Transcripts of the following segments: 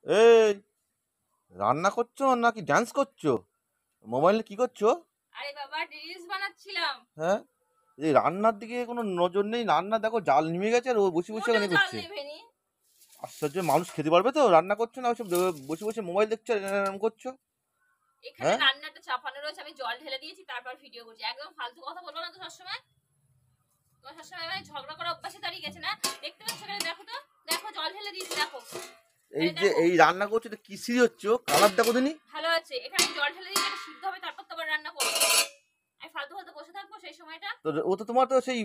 এই রান্না করছো নাকি ড্যান্স করছো? মোবাইলে কি করছো? আরে বাবা, রিলস বানাচ্ছিলাম। হ্যাঁ, এই রান্নার দিকে কোনো নজর নেই। রান্না দেখো জাল নিমে গেছে আর ও বসে বসে মোটেও ওখানে জাল করছে। নেভেনি। আশ্চর্য, মানুষ খেতে পারবে তো? রান্না করছো না ওইসব বসে বসে মোবাইল দেখছো আর এরম করছো? এখানে হ্যাঁ, রান্নাটা চাপানো রয়েছে, আমি জল ঢেলে দিয়েছি, তারপর ভিডিও করছি। একদম ফালতু কথা বলবো না তো সবসময়। তোমার সবসময় মানে ঝগড়া করা অভ্যাসে দাঁড়িয়ে গেছে না? দেখতে পাচ্ছ এখানে, দেখো তো, দেখো জল ঢেলে দিয়েছি, দেখো এই এখানে যে দেখো। এই রান্না করছো এটা কি সিরি হচ্ছে? কালার দেখো দিনি। ভালো আছে, এখানে জল ঢেলে দিয়েছি, এটা সিদ্ধ হবে, তারপর তোমার রান্না করবো। আমি ফালতু ফালতু বসে থাকবো সেই সময়টা? তো ও তো তোমার তো সেই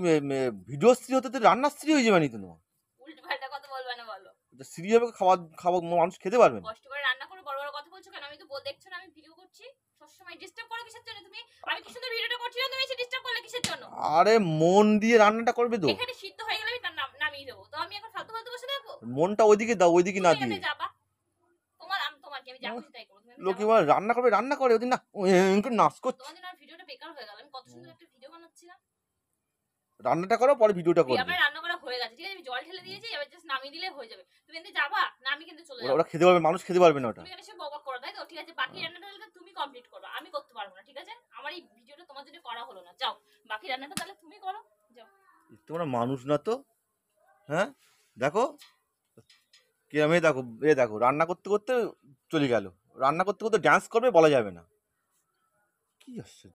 ভিডিও স্ত্রী হতে তো রান্নার স্ত্রী হয়ে যাবে নি তো তোমার। উল্টো পাল্টা কথা বলবে না বলো। স্ত্রী হবে, খাবার খাবার মানুষ খেতে পারবে না। কষ্ট করে রান্না করে বড় বড় কথা বলছো কেন? আমি তো দেখছো না আমি ভিডিও করছি। সবসময় ডিস্টার্ব করো কিসের জন্য তুমি? আমি কি সুন্দর ভিডিওটা করছিলাম, তুমি এসে ডিস্টার্ব করলে কিসের জন্য? আরে মন দিয়ে রান্নাটা করবে তো। এখানে সিদ্ধ হয়ে গেলে আমি তার নামিয়ে দেবো। তো আমি এখন ফালতু ফালতু বসে থাকবো? মনটা ওইদিকে দাও, ওইদিকে তুমি না এখানে দিয়ে। যাবা, তোমার কি, আমি যা খুশি তাই করবো, তুমি এখানে লোকে যাবা। বলে রান্না করবে, রান্না করে ওদিন না নাচ করছে। তোমার জন্য আর ভিডিওটা বেকার হয়ে গেল। আমি কত সুন্দর একটা ভিডিও বানাচ্ছিলাম। রান্নাটা করো, পরে ভিডিওটা করবে। আমার রান্না করা হয়ে গেছে, ঠিক আছে, আমি জল ঢেলে দিয়েছি, এবার জাস্ট নামিয়ে দিলে হয়ে যাবে। তুমি এখানে যাবা না? আমি কিন্তু চলে ওরা যাবো। ওরা খেতে পারবে, মানুষ খেতে পারবে না ওটা। তুমি এখানে এসে বকবক করো, তাই তো? ঠিক আছে, বাকি রান্নাটা তাহলে তুমি কমপ্লিট করো, আমি করতে পারবো না, ঠিক আছে? আমার এই ভিডিওটা তোমার জন্য করা হলো না, যাও। বাকি রান্নাটা তাহলে তুমি করো, যাও। তোমরা মানুষ না তো। হ্যাঁ, দেখো কে, আমি দেখো, এ দেখো রান্না করতে করতে চলে গেল। রান্না করতে করতে ড্যান্স করবে বলা যাবে না। কি আসছে।